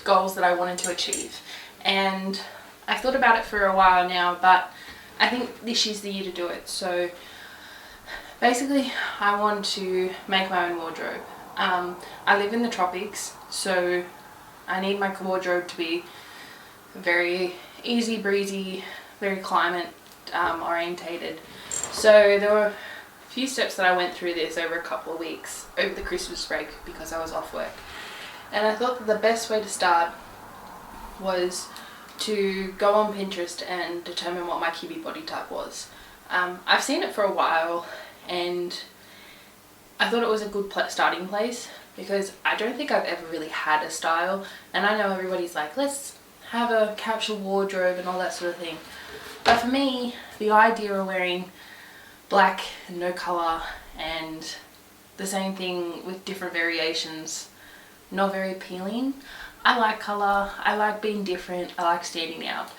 goals that I wanted to achieve, and I've thought about it for a while now, but I think this year's the year to do it. So basically I want to make my own wardrobe. I live in the tropics, so I need my wardrobe to be very easy breezy, very climate orientated. So there were a few steps that I went through this over a couple of weeks over the Christmas break because I was off work, and I thought that the best way to start was to go on Pinterest and determine what my Kibbe body type was. I've seen it for a while and I thought it was a good starting place because I don't think I've ever really had a style, and I know everybody's like, let's have a capsule wardrobe and all that sort of thing, but for me the idea of wearing black and no colour and the same thing with different variations, not very appealing. I like colour, I like being different, I like standing out.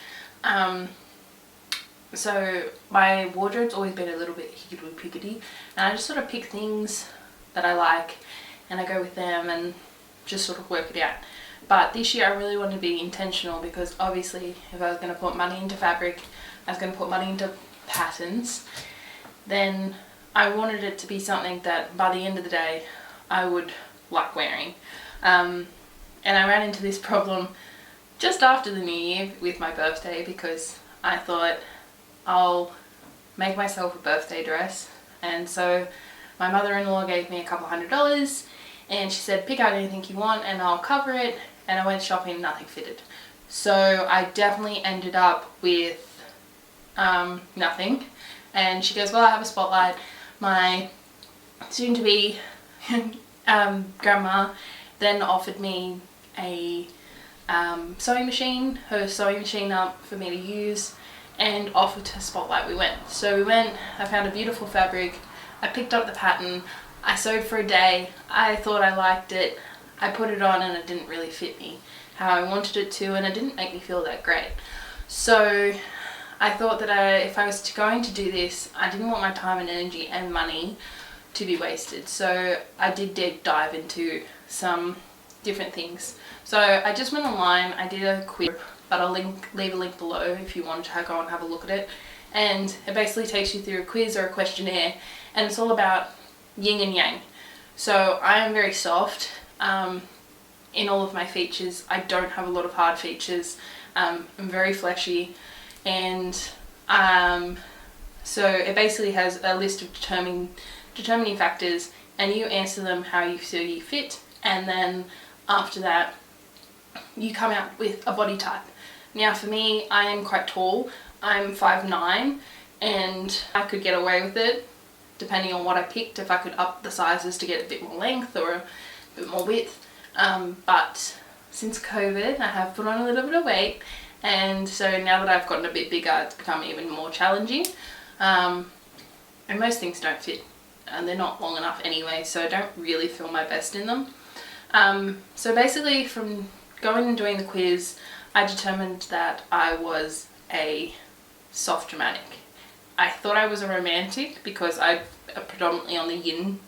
So my wardrobe's always been a little bit hickety-pickety, and I just sort of pick things that I like and I go with them and just sort of work it out. But this year I really want to be intentional because obviously if I was going to put money into fabric, I was going to put money into patterns, then I wanted it to be something that by the end of the day I would like wearing. And I ran into this problem just after the new year with my birthday because I thought I'll make myself a birthday dress, and so my mother-in-law gave me a couple $100 and she said pick out anything you want and I'll cover it, and I went shopping, nothing fitted. So I definitely ended up with nothing, and she goes, well, I have a spotlight. My soon-to-be grandma then offered me a sewing machine, her sewing machine up for me to use, and offered to spotlight. We went. So we went, I found a beautiful fabric, I picked up the pattern, I sewed for a day, I thought I liked it, I put it on and it didn't really fit me how I wanted it to, and it didn't make me feel that great. So I thought that if I was going to do this, I didn't want my time and energy and money to be wasted. So I did deep dive into some different things. So I just went online, I did a quiz, but I'll leave a link below if you want to go and have a look at it. And it basically takes you through a quiz or a questionnaire, and it's all about yin and yang. So I am very soft in all of my features. I don't have a lot of hard features. I'm very fleshy, and so it basically has a list of determining factors, and you answer them how you feel you fit, and then after that you come out with a body type. Now for me, I am quite tall. I'm 5'9", and I could get away with it depending on what I picked, if I could up the sizes to get a bit more length or a bit more width. But since COVID I have put on a little bit of weight, and so now that I've gotten a bit bigger it's become even more challenging. And most things don't fit, and they're not long enough anyway, so I don't really feel my best in them. So basically from going and doing the quiz, I determined that I was a soft dramatic. I thought I was a romantic because I'm predominantly on the yin,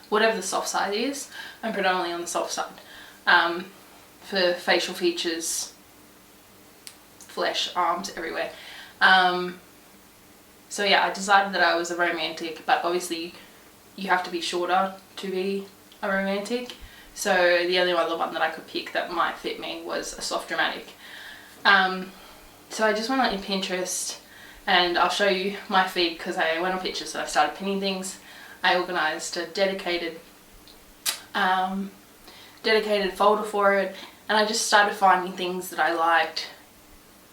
whatever the soft side is, I'm predominantly on the soft side. For facial features, flesh, arms, everywhere. So yeah, I decided that I was a romantic, but obviously you have to be shorter to be a romantic. So the only other one that I could pick that might fit me was a soft dramatic. So I just went on Pinterest, and I'll show you my feed because I went on Pinterest, so I started pinning things. I organised a dedicated folder for it, and I just started finding things that I liked,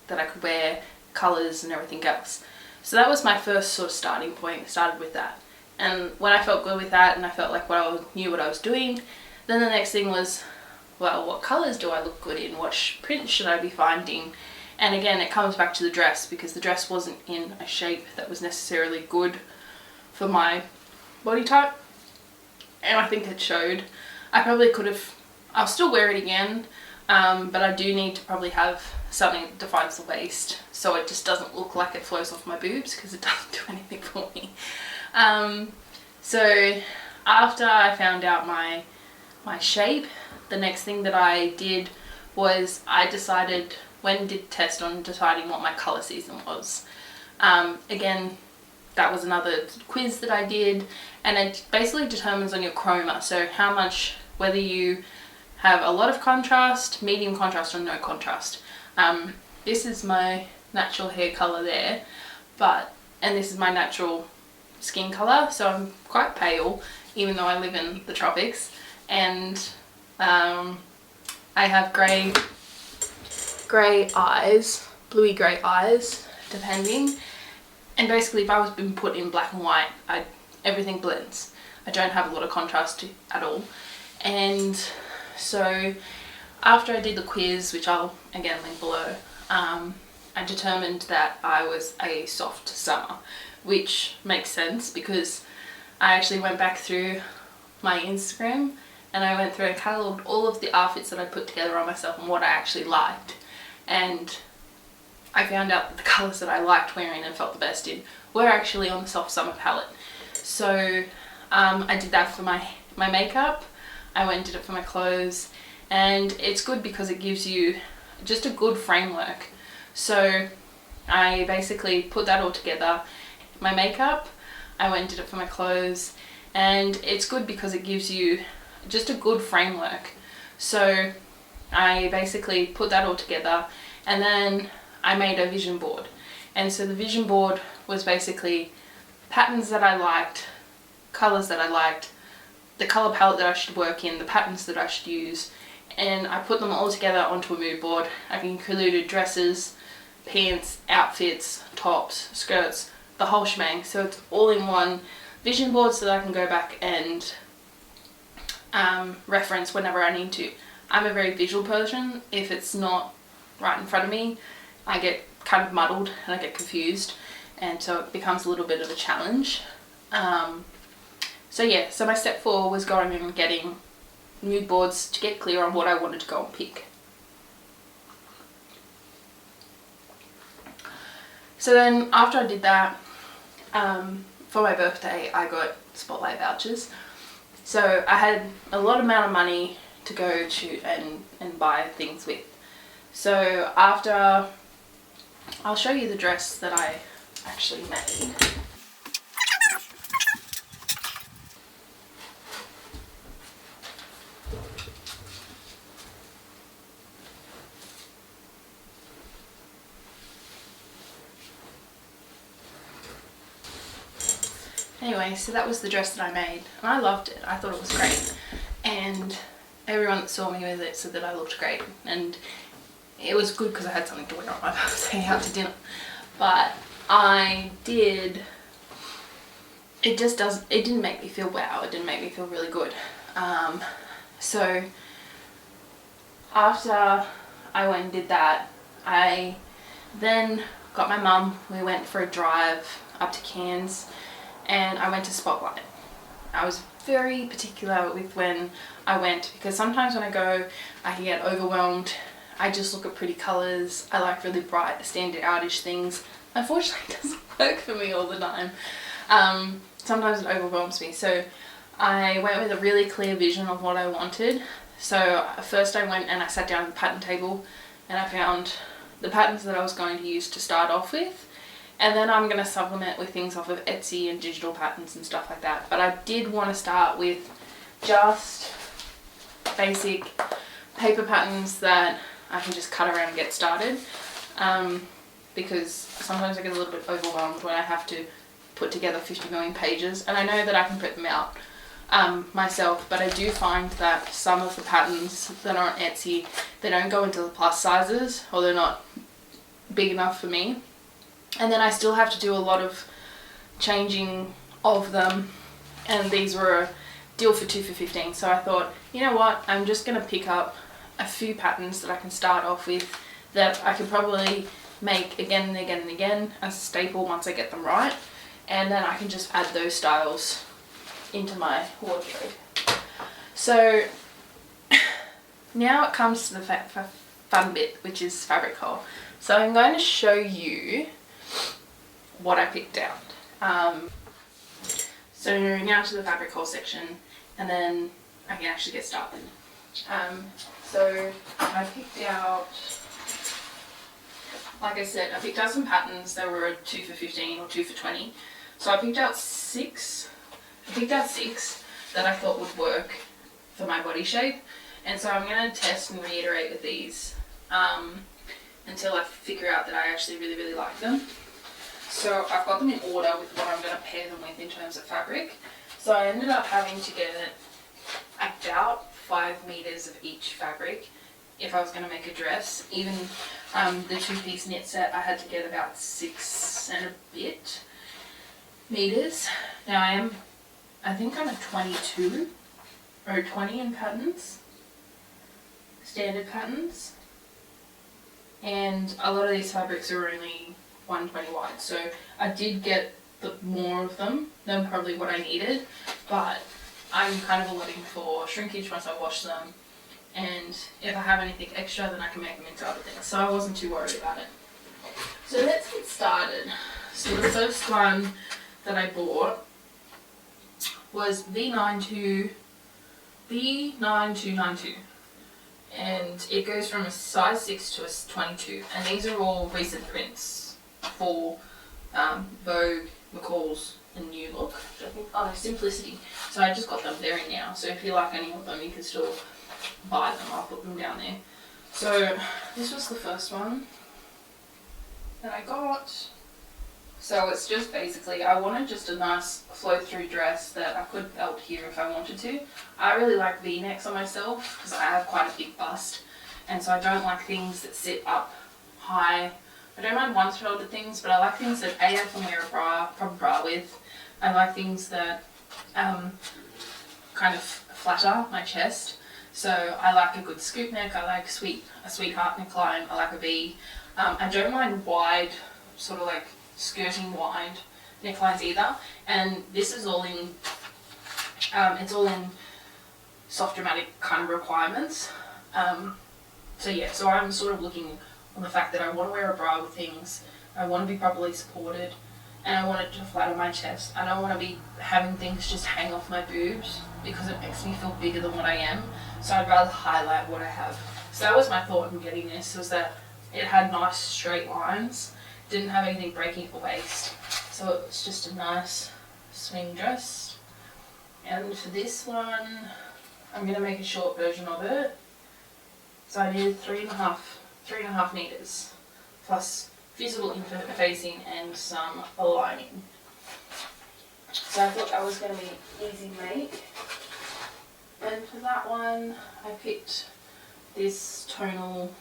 that I could wear, colours and everything else. So that was my first sort of starting point. I started with that, and when I felt good with that and I felt like I knew what I was doing, then the next thing was, well, what colours do I look good in? What prints should I be finding? And again, it comes back to the dress, because the dress wasn't in a shape that was necessarily good for my body type, and I think it showed. I probably could have, I'll still wear it again, but I do need to probably have something that defines the waist so it just doesn't look like it flows off my boobs, because it doesn't do anything for me. So after I found out my my shape, the next thing that I did was I decided, when did test on deciding what my colour season was. Again, that was another quiz that I did, and it basically determines on your chroma, so how much, whether you have a lot of contrast, medium contrast or no contrast. This is my natural hair colour there, and this is my natural skin colour, so I'm quite pale even though I live in the tropics, and I have grey eyes, bluey grey eyes depending, and basically if I was been put in black and white, everything blends. I don't have a lot of contrast at all. And so after I did the quiz, which I'll again link below, I determined that I was a soft summer, which makes sense because I actually went back through my Instagram and I went through and catalogued all of the outfits that I put together on myself and what I actually liked, and I found out that the colours that I liked wearing and felt the best in were actually on the soft summer palette. So I did that for my makeup, I went and did it for my clothes, and it's good because it gives you just a good framework. So I basically put that all together. My makeup, I went and did it for my clothes, and it's good because it gives you just a good framework. So I basically put that all together, and then I made a vision board. And so the vision board was basically patterns that I liked, colours that I liked, the colour palette that I should work in, the patterns that I should use, and I put them all together onto a mood board. I've included dresses, pants, outfits, tops, skirts, the whole shebang, so it's all in one vision board so that I can go back and reference whenever I need to. I'm a very visual person. If it's not right in front of me, I get kind of muddled and I get confused, and so it becomes a little bit of a challenge. So yeah, so my step 4 was going and getting mood boards to get clear on what I wanted to go and pick. So then after I did that, for my birthday I got Spotlight vouchers. So I had a lot amount of money to go to and buy things with. So after, I'll show you the dress that I actually made. Anyway, so that was the dress that I made, and I loved it. I thought it was great, and everyone that saw me with it said that I looked great, and it was good because I had something to wear on my birthday out to dinner. But it didn't make me feel wow, it didn't make me feel really good. So after I went and did that, I then got my mum, we went for a drive up to Cairns, and I went to Spotlight. I was very particular with when I went because sometimes when I go I can get overwhelmed. I just look at pretty colours. I like really bright, standard outish things. Unfortunately it doesn't work for me all the time. Sometimes it overwhelms me. So I went with a really clear vision of what I wanted. So first I went and I sat down at the pattern table and I found the patterns that I was going to use to start off with. And then I'm going to supplement with things off of Etsy and digital patterns and stuff like that. But I did want to start with just basic paper patterns that I can just cut around and get started. Because sometimes I get a little bit overwhelmed when I have to put together 50 million pages. And I know that I can print them out myself, but I do find that some of the patterns that are on Etsy, they don't go into the plus sizes, or they're not big enough for me. And then I still have to do a lot of changing of them, and these were a deal for 2 for 15. So I thought, you know what, I'm just going to pick up a few patterns that I can start off with that I could probably make again and again and again as a staple once I get them right, and then I can just add those styles into my wardrobe. So now it comes to the fun bit, which is fabric haul. So I'm going to show you what I picked out. So now to the fabric haul section, and then I can actually get started. So I picked out, like I said, I picked out some patterns that were 2 for 15 or 2 for 20. So I picked out six that I thought would work for my body shape. And so I'm going to test and reiterate with these until I figure out that I actually really, really like them. So I've got them in order with what I'm going to pair them with in terms of fabric. So I ended up having to get about 5 meters of each fabric if I was going to make a dress. Even the 2-piece knit set, I had to get about 6 and a bit meters. Now I think I'm a 22 or 20 in patterns, standard patterns, and a lot of these fabrics are only 120 wide, so I did get more of them than probably what I needed, but I'm kind of allotting for shrinkage once I wash them, and if I have anything extra then I can make them into other things, so I wasn't too worried about it. So let's get started. So the first one that I bought was V9292, and it goes from a size 6 to a 22, and these are all recent prints for Vogue, McCall's, and New Look. I think, oh, Simplicity. So I just got them there and now. So if you like any of them, you can still buy them. I'll put them down there. So this was the first one that I got. So it's just basically, I wanted just a nice flow-through dress that I could belt here if I wanted to. I really like V-necks on myself because I have quite a big bust, and so I don't like things that sit up high. I don't mind one-shouldered things, but I like things that I can wear a proper bra with. I like things that kind of flatter my chest. So I like a good scoop neck. I like a sweetheart neckline. I like a V. I don't mind wide, sort of like skirting wide necklines either. And this is all in, it's all in soft dramatic kind of requirements. So yeah, so I'm sort of looking on the fact that I want to wear a bra with things, I want to be properly supported, and I want it to flatter my chest. I don't want to be having things just hang off my boobs because it makes me feel bigger than what I am. So I'd rather highlight what I have. So that was my thought in getting this, was that it had nice straight lines, didn't have anything breaking at the waist. So it was just a nice swing dress. And for this one, I'm going to make a short version of it. So I needed 3.5 meters plus visible interfacing and some aligning. So I thought that was going to be an easy make. And for that one, I picked this tonal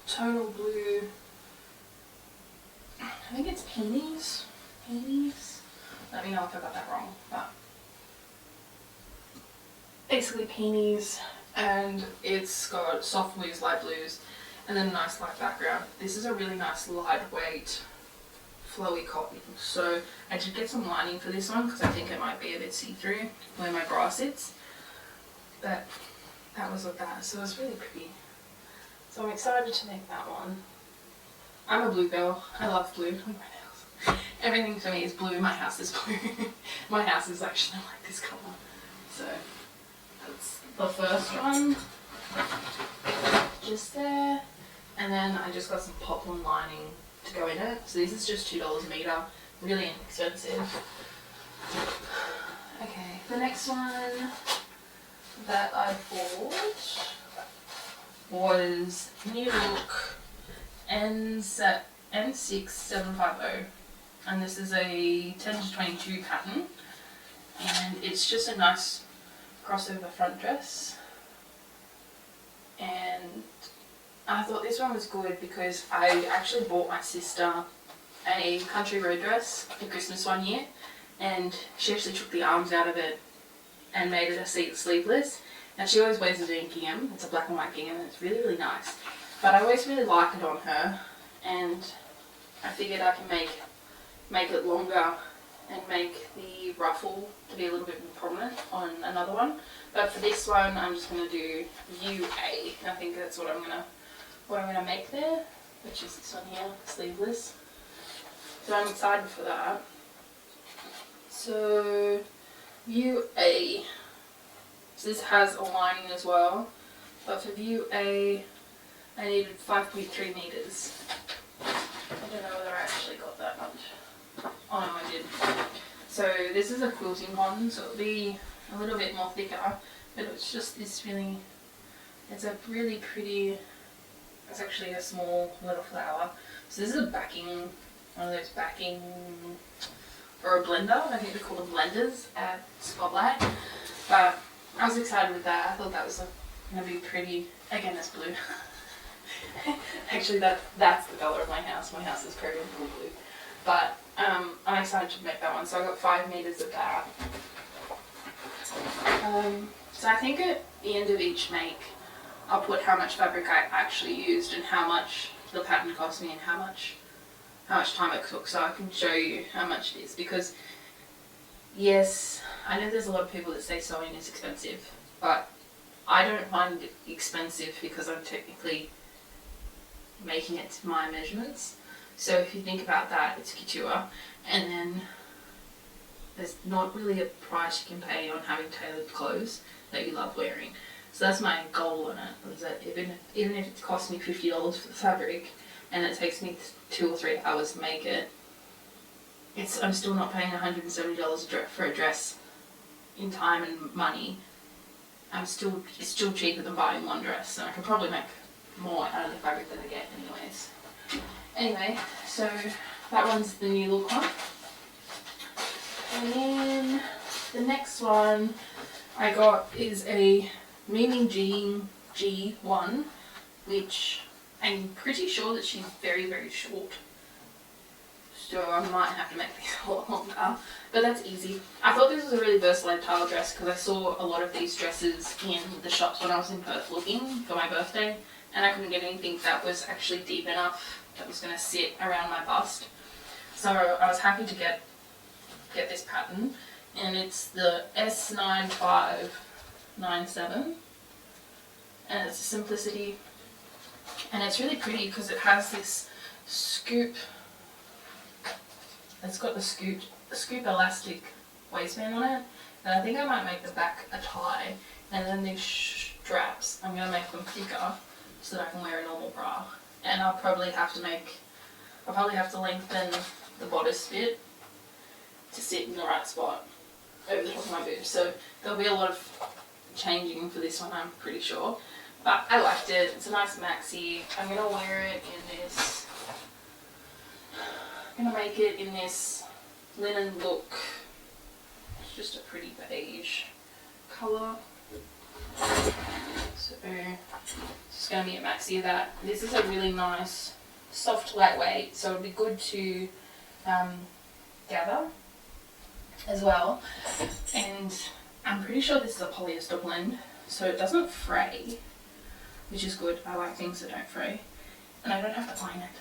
blue. I think it's peonies. Let me know if I got that wrong. But basically peonies, and it's got soft blues, light blues, and then a nice light background. This is a really nice lightweight flowy cotton. So I did get some lining for this one because I think it might be a bit see-through where my bra sits. But that was what that. So it was really pretty. So I'm excited to make that one. I'm a blue girl. I love blue. Look at my nails. Everything for me is blue. My house is blue. My house is actually like this colour. So that's the first one. Just there. And then I just got some poplin lining to go in it. So this is just $2 a metre. Really inexpensive. Okay, the next one that I bought was New Look N6750, and this is a 10 to 22 pattern, and it's just a nice crossover front dress. And I thought this one was good because I actually bought my sister a country road dress for Christmas one year, and she actually took the arms out of it and made it a sleeveless. And she always wears a gingham. It's a black and white gingham, and it's really, really nice. But I always really like it on her, and I figured I can make it longer and make the ruffle to be a little bit more prominent on another one. But for this one, I'm just going to do UA. I think that's what I'm gonna make there, which is this one here, sleeveless. So I'm excited for that. So UA, So this has a lining as well, but for view A I needed 5.3 meters. I don't know whether I actually got that much. Oh no, I did. So this is a quilting one, so it'll be a little bit more thicker, but it's just this really, it's a really pretty, it's actually a small little flower. So this is a backing, one of those backing, or a blender, I think they call them blenders at Spotlight. But I was excited with that. I thought that was going to be pretty. Again, it's blue. Actually, that's the colour of my house. My house is very blue. But I'm excited to make that one. So I got 5 meters of that. So I think at the end of each make, I'll put how much fabric I actually used and how much the pattern cost me and how much time it took, so I can show you how much it is. Because yes, I know there's a lot of people that say sewing is expensive, but I don't find it expensive because I'm technically making it to my measurements. So if you think about that, it's couture, and then there's not really a price you can pay on having tailored clothes that you love wearing. So that's my goal on it, is that even if it costs me $50 for the fabric and it takes me 2 or 3 hours to make it, I'm still not paying $170 for a dress in time and money. It's still cheaper than buying one dress, and I can probably make more out of the fabric than I get anyways. Anyway, so that one's the new look one. And then the next one I got is a Meaning Jean G1, which I'm pretty sure that she's very, very short. So I might have to make these a lot longer, but that's easy. I thought this was a really versatile dress because I saw a lot of these dresses in the shops when I was in Perth looking for my birthday, and I couldn't get anything that was actually deep enough that was going to sit around my bust. So I was happy to get this pattern, and it's the S9597, and it's a simplicity, and it's really pretty because it has this scoop. It's got the scoop elastic waistband on it, and I think I might make the back a tie, and then these straps, I'm going to make them thicker so that I can wear a normal bra. And I'll probably have to lengthen the bodice bit to sit in the right spot over the top of my boobs. So there'll be a lot of changing for this one, I'm pretty sure. But I liked it. It's a nice maxi. I'm going to wear it in this, I'm going to make it in this linen look. It's just a pretty beige colour. So it's just going to be a maxi of that. This is a really nice, soft, lightweight, so it'll be good to gather as well. And I'm pretty sure this is a polyester blend, so it doesn't fray, which is good. I like things that don't fray, and I don't have to iron it,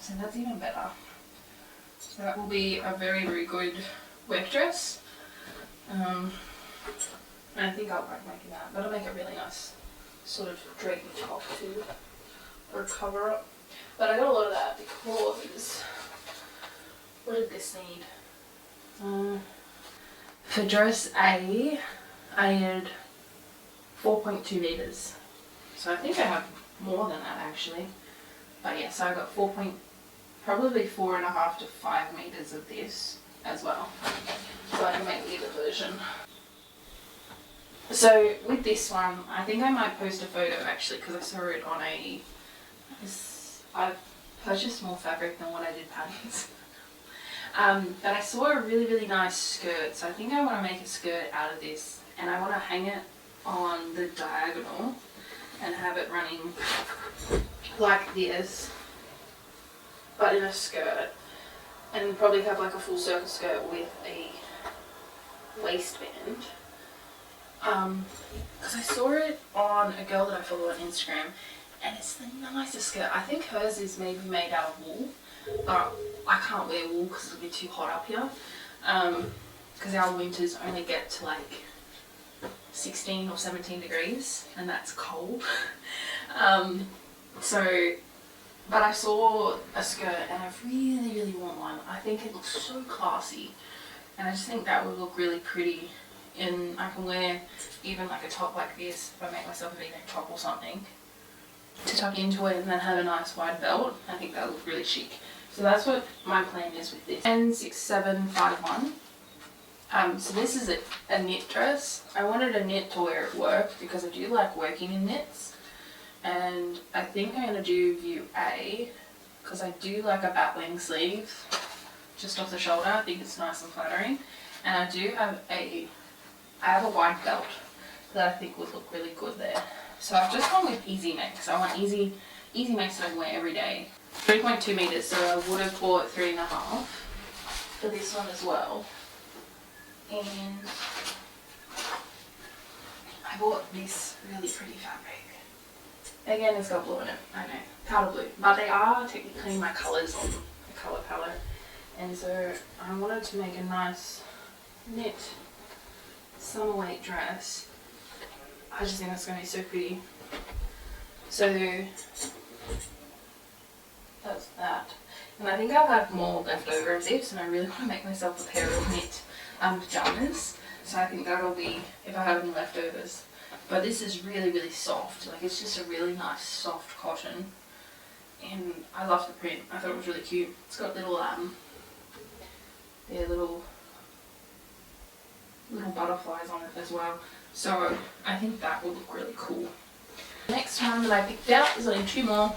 so that's even better. So that will be a very, very good work dress. And I think I'll like making that. That'll make a really nice sort of drapey top too, or cover up. But I got a lot of that because, what did this need? For dress A, I needed 4.2 meters. So I think I have more than that actually. But yeah, so I got probably 4.5 to 5 meters of this as well. So I can make either version. So with this one, I think I might post a photo actually because I saw it on I've purchased more fabric than what I did patterns. But I saw a really, really nice skirt, so I think I want to make a skirt out of this, and I want to hang it on the diagonal and have it running like this, but in a skirt, and probably have like a full circle skirt with a waistband. Because I saw it on a girl that I follow on Instagram, and it's the nicest skirt. I think hers is maybe made out of wool, but I can't wear wool because it'll be too hot up here. Because our winters only get to like 16 or 17 degrees, and that's cold. But I saw a skirt and I really, really want one. I think it looks so classy, and I just think that would look really pretty and I can wear even like a top like this if I make myself a V-neck top or something to tuck into it, and then have a nice wide belt. I think that looks really chic. So that's what my plan is with this. N6751. So this is a knit dress. I wanted a knit to wear at work because I do like working in knits, and I think I'm going to do view A because I do like a battling sleeve just off the shoulder. I think it's nice and flattering, and I do have I have a wide belt that I think would look really good there. So I've just gone with easy makes. I want easy makes that I can wear every day. 3.2 meters, so I would have bought 3.5 for this one as well. And I bought this really pretty fabric. Again, it's got blue in it, I know, powder blue, but they are technically my colours on the colour palette. And so I wanted to make a nice knit summer weight dress. I just think that's going to be so pretty. So that's that. And I think I'll have more left over of this, and I really want to make myself a pair of knit pajamas. So I think that'll be if I have any leftovers. But this is really, really soft. Like, it's just a really nice soft cotton. And I love the print. I thought it was really cute. It's got little little butterflies on it as well. So I think that will look really cool. The next one that I picked out, there's only 2 more.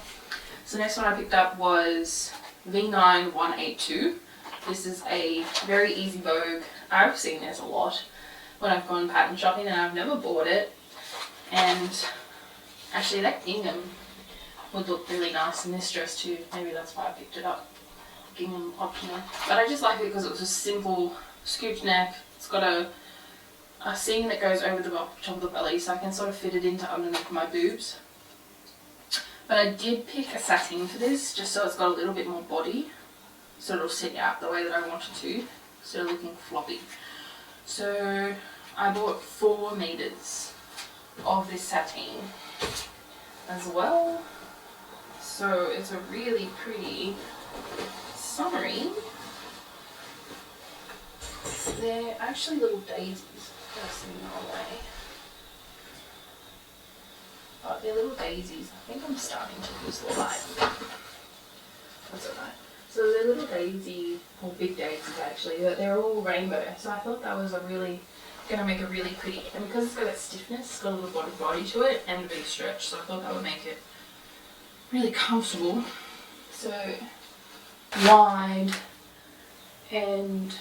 So the next one I picked up was V9182. This is a very easy Vogue. I've seen this a lot when I've gone pattern shopping, and I've never bought it. And actually that gingham would look really nice in this dress too. Maybe that's why I picked it up. Gingham optional. But I just like it because it was a simple scooped neck. It's got a seam that goes over the top of the belly, so I can sort of fit it into underneath my boobs. But I did pick a sateen for this, just so it's got a little bit more body, so it'll sit out the way that I want it to, instead of looking floppy. So I bought 4 meters of this sateen as well. So it's a really pretty summery. They're actually little daisies. That's in the way. But they're little daisies. I think I'm starting to lose the light. That's alright. So they're little daisy, or big daisies actually, but they're all rainbow. So I thought that was going to make it really pretty. And because it's got that stiffness, it's got a little body to it and a big stretch. So I thought that would make it really comfortable. So wide, and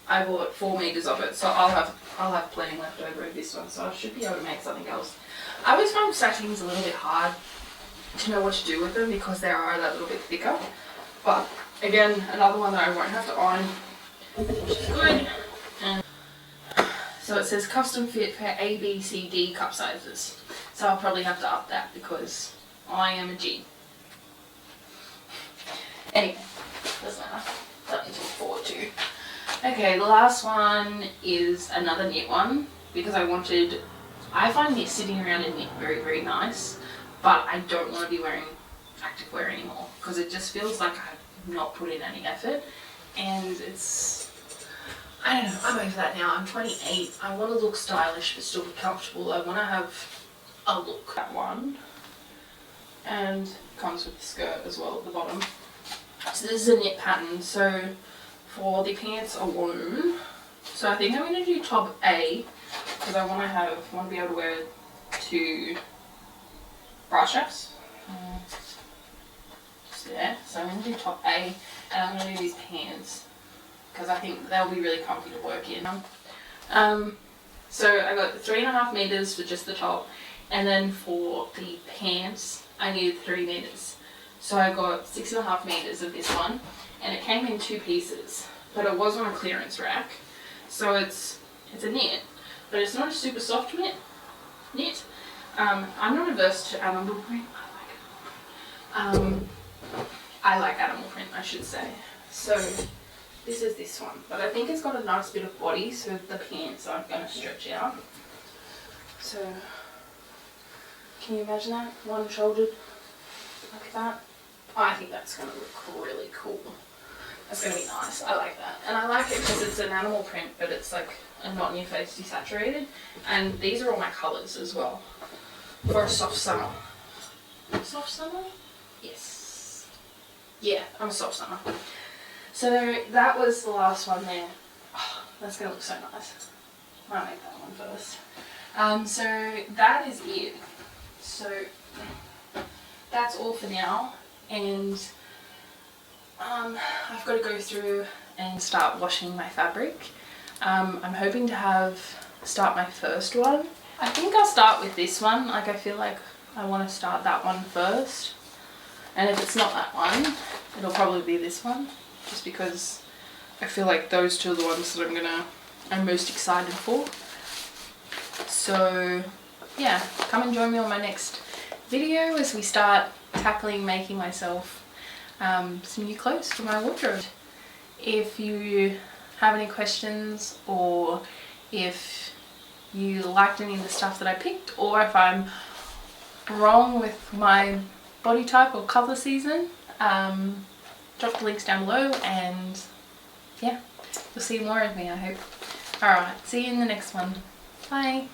I bought 4 meters of it, so I'll have plenty left over of this one, so I should be able to make something else. I always find sateens a little bit hard to know what to do with them because they are that little bit thicker. But again, another one that I won't have to iron, which is good. And so it says custom fit for A, B, C, D cup sizes. So I'll probably have to up that because I am a G. Anyway, doesn't matter. Something to look forward to. Okay, the last one is another knit one because I find knit sitting around in knit very, very nice, but I don't want to be wearing activewear anymore because it just feels like I've not put in any effort, and I don't know, I'm over that now. I'm 28. I want to look stylish but still be comfortable. I want to have a look. That one, and comes with the skirt as well at the bottom. So this is a knit pattern. So for the pants alone, so I think I'm going to do top A because I want to be able to wear 2 bra straps. Just there. So I'm going to do top A, and I'm going to do these pants because I think they'll be really comfy to work in. So I got 3.5 meters for just the top, and then for the pants I needed 3 meters. So I got 6.5 meters of this one, and it came in 2 pieces, but it was on a clearance rack. So it's a knit, but it's not a super soft knit. I'm not averse to animal print. I like animal print, I should say. So this is this one, but I think it's got a nice bit of body, so the pants aren't going to stretch out. So can you imagine that? One-shouldered like that. I think that's going to look really cool. That's going to be nice. I like that. And I like it because it's an animal print, but it's like and not in your face desaturated. And these are all my colours as well for a soft summer. Soft summer? Yes. Yeah, I'm a soft summer. So that was the last one there. Oh, that's going to look so nice. Might make that one first. So that is it. So that's all for now, and I've got to go through and start washing my fabric. I'm hoping to start my first one. I think I'll start with this one. Like, I feel like I want to start that one first, and if it's not that one, it'll probably be this one, just because I feel like those two are the ones that I'm most excited for. So yeah, come and join me on my next video as we start tackling making myself some new clothes for my wardrobe. If you have any questions, or if you liked any of the stuff that I picked, or if I'm wrong with my body type or colour season, drop the links down below, and yeah, you'll see more of me, I hope. Alright, see you in the next one. Bye!